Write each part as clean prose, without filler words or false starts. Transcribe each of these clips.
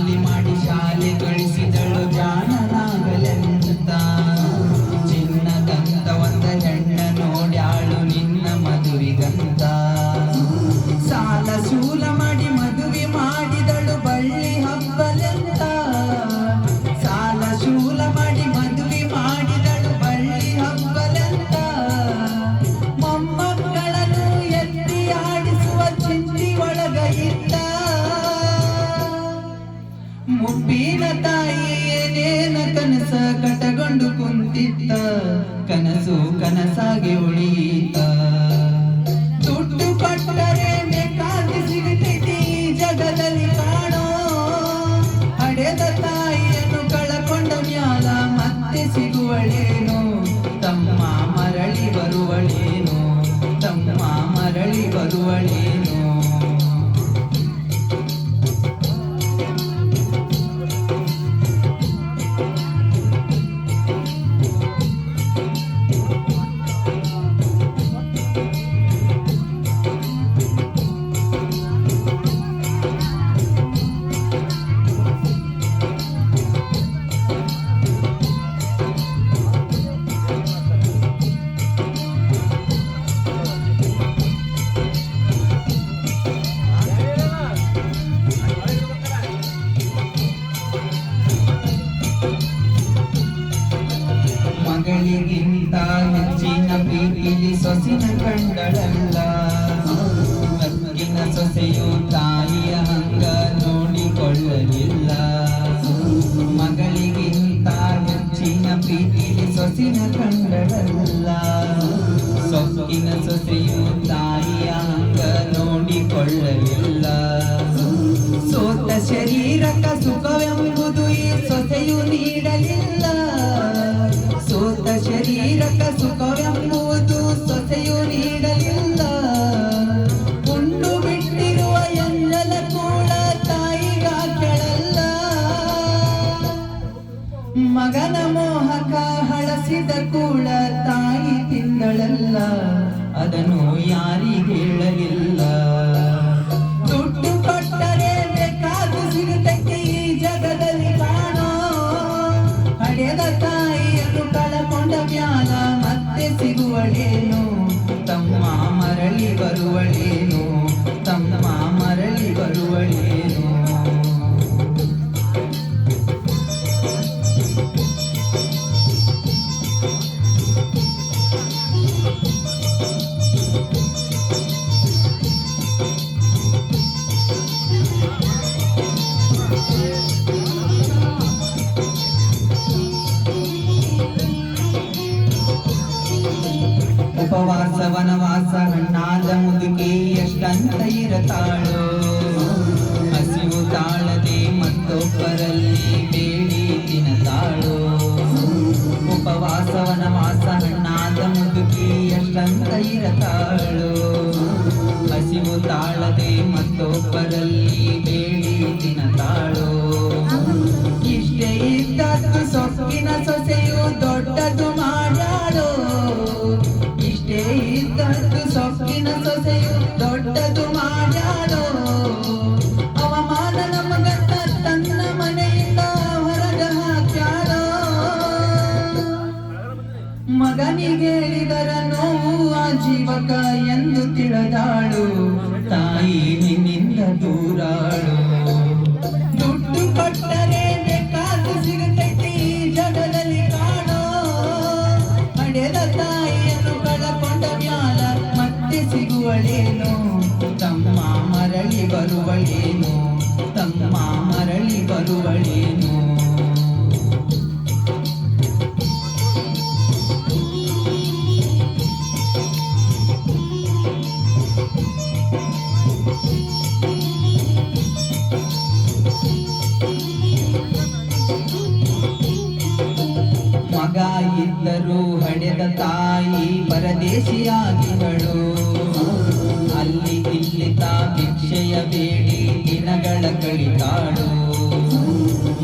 ಕೂಲಿ ಮಾಡಿ ಶಾಲೆ ಕಳಿಸಿದಳು ಜಾಣನಾಗಲೆಂತ. ಚಿನ್ನದಂತ ಒಂದ ಹೆಣ್ಣ ನೋಡ್ಯಾಳು ನಿನ್ನ ಮದುವಿಗಂತ. ಸಾಲ ಶೂಲ ಮಾಡಿ ಮದುವೆ ಮಾಡಿದಳು ಬಳ್ಳಿ ಹಬ್ಬಲೆಂತ. ಸಾಲ ಶೂಲ ಮಾಡಿ ಮದುವೆ ಮಾಡಿದಳು ಬಳ್ಳಿ ಹಬ್ಬಲೆಂತ. ಮೊಮ್ಮಕ್ಕಳನ್ನು ಎತ್ತಿ ಆಡಿಸುವ ಚಿಂತಿ ಒಳಗ ಇದ್ದ. ಮುಪ್ಪಿನ ತಾಯಿ ಏನೇನ ಕನಸ ಕಟಗೊಂಡು ಕುಂತಿದ್ದ. ಕನಸು ಕನಸಾಗಿ ಉಳಿಯಿತ. ದುಡ್ಡು ಕೊಟ್ಟರೆ ಬೇಕಾಗಿ ಸಿಗುತ್ತೈತಿ ಜಗದಲ್ಲಿ ಕಾಣೋ. ಹಡೆದ ತಾಯಿಯನ್ನು ಕಳಕೊಂಡ ಮ್ಯಾಲ ಮತ್ತೆ ಸಿಗುವಳೇನು. ತಮ್ಮ ಮರಳಿ ಬರುವಳೇನು. ತಮ್ಮ ಮರಳಿ ಬರುವಳೇನು. ಮಗಳಿಗಿಂತ ಹೆಚ್ಚಿನ ಪ್ರೀತಿಲಿ ಸೊಸಿನ ಕಂಡಳಲ್ಲ. ಅಕ್ಕಿನ ಸೊಸೆಯು ತಾಯಿಯ ಹಂಗ ನೋಡಿಕೊಳ್ಳಲಿಲ್ಲ. ಮಗಳಿಗಿಂತ ಹೆಚ್ಚಿನ ಪ್ರೀತಿಲಿ ಸೊಸಿನ ಕಂಡಳಲ್ಲ. ಸೊಕ್ಕಿನ ಸೊಸೆಯು ತಾಯಿಯ ಹಂಗ ನೋಡಿಕೊಳ್ಳಲಿಲ್ಲ. ಸೋತ ಶರೀರಕ ಸುಖವೆಂಬುದು ಈ ಸೊಸೆಯು ನೀಡಲಿಲ್ಲ. ಸೋತ ಶರೀರಕ ಸುಖವೆಂಬುದು ಸೊಸೆಯು ನೀಡಲಿಲ್ಲ. ಉಂಡು ಬಿಟ್ಟಿರುವ ಎಲ್ಲಲ ಕೂಡ ತಾಯಿಗ ಕೆಳಲ್ಲ. ಮಗನ ಮೋಹಕ ಹಳಸಿದ ಕೂಡ ತಾಯಿ ತಿಂದಳಲ್ಲ. ಅದನ್ನು ಯಾರಿಗೆ ಹೇಳಲಿಲ್ಲ. ದುಡ್ಡು ಕೊಟ್ಟರೆ ಬೇಕಾದು ಸಿಗುತ್ತೈತಿ ಈ ಜಗದಲ್ಲಿ ಕಾಣೋ. ಹಡೆದ ತಾಯಿಯನ್ನು ಕಳಕೊಂಡ ಮ್ಯಾಲ ಮತ್ತೆ ಸಿಗುವಳೇನು. ತಮ್ಮ ಮರಳಿ ಬರುವಳೇನು. ತಮ್ಮ ಮರಳಿ ಬರುವಳೇನು. ಉಪವಾಸ ವನವಾಸ ಹಣ್ಣಾದ ಮುದುಕಿ ಎಷ್ಟಂತ ಇರತಾಳೋ. ಹಸಿವು ತಾಳದೆ ಮತ್ತೊಬ್ಬರಲ್ಲಿ ಬೇಡಿ ತಿನ್ನತಾಳೋ. ಉಪವಾಸ ವನವಾಸ ಹಣ್ಣಾದ ಮುದುಕಿ ಎಷ್ಟಂತ ಇರತಾಳೋ. ಹಸಿವು ತಾಳದೆ ಮತ್ತೊಬ್ಬರಲ್ಲಿ ಬೇಡಿ ತಿನ್ನತಾಳೋ. ಇಷ್ಟೇ ಇದ್ದದ್ದು ಸೊಕ್ಕಿನ ಸೊಸೆಯು ದೊಡ್ಡದು ಮಾಡ್ಯಾಳೋ. ಇಷ್ಟೇ ಇದ್ದದ್ದು ಸೊಕ್ಕಿನ ಸೊಸೆಯು ದೊಡ್ಡದು ಮಾಡ್ಯಾಳೋ. ಅವಮಾನ ನಮಗಂತ ತನ್ನ ಮನೆಯಿಂದ ಹೊರಗ ಹಾಕ್ಯಾಳೋ. ಮಗನಿಗೇಳಿದರ ನೋವು ಆ ಜೀವಕ ಎಂದು ತಿಳಿದಾಳು. ತಾಯಿ ನಿನ್ನಿಂದ ದೂರಾಳು. ದುಡ್ಡು ಕೊಟ್ಟರೆ ಬೇಕಾದು ಸಿಗುತ್ತೈತಿ ಜಗದಲ್ಲಿ ಕಾಣೋ. ಹಡೆದ ತಾಯಿಯನ್ನು ಕಳಕೊಂಡ ಮ್ಯಾಲ ಮತ್ತೆ ಸಿಗುವಳೇನು. ತಮ್ಮ ಮರಳಿ ಬರುವಳೇನು. ತಮ್ಮ ಮರಳಿ ಬರುವಳೇನು. ಮಗ ಇದ್ದರೂ ಹಡೆದ ತಾಯಿ ಪರದೇಶಿಯಾಗಿಗಳು. ಅಲ್ಲಿ ಇಲ್ಲಿ ತಾ ಭಿಕ್ಷೆಯ ಬೇಡಿ ದಿನಗಳ ಕಳಿತಾಳು.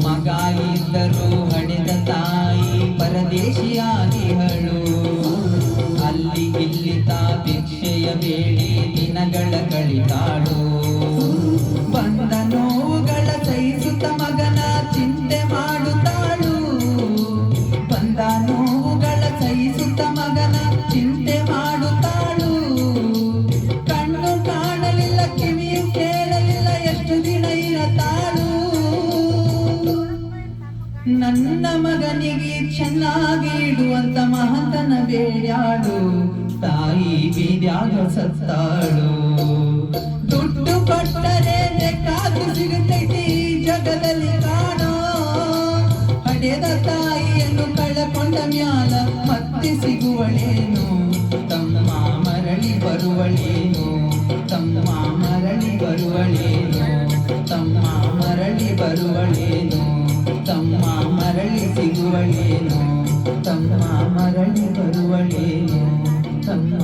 ಮಗ ಇದ್ದರೂ ಹಡೆದ ತಾಯಿ ಪರದೇಶಿಯಾಗಿಗಳು. ಅಲ್ಲಿ ಇಲ್ಲಿ ತಾ ಭಿಕ್ಷೆಯ ಬೇಡಿ ದಿನಗಳ ಕಳಿತಾಳು. ಬಂದ ನೋವುಗಳ ಸಹಿಸುತ್ತ ಮಗ ಬೇಡ್ಯಾಳು ತಾಯಿ ಬೀದ್ಯಾಗ ಸತ್ತಾಳು ದುಡ್ಡು ಕೊಟ್ಟರೆ ಬೇಕಾಗಿ ಸಿಗುತ್ತೈತಿ ಜಗದಲ್ಲಿ ಕಾಣೋ ಹಡೆದ ತಾಯಿಯನ್ನು ಕಳಕೊಂಡ ಮ್ಯಾಲ ಮತ್ತೆ ಸಿಗುವಳೇನು ತಮ್ಮ ಮರಳಿ ಬರುವಳೇನು ತಮ್ಮ ಮರಳಿ ಬರುವಳೇನು ತಮ್ಮ ಮರಳಿ ಬರುವಳೇನು ತಮ್ಮ ಮರಳಿ ಸಿಗುವಳೇನು ತಮ್ಮ ಮರಳಿ ಬರುವಳೇನು ತಮ್ಮ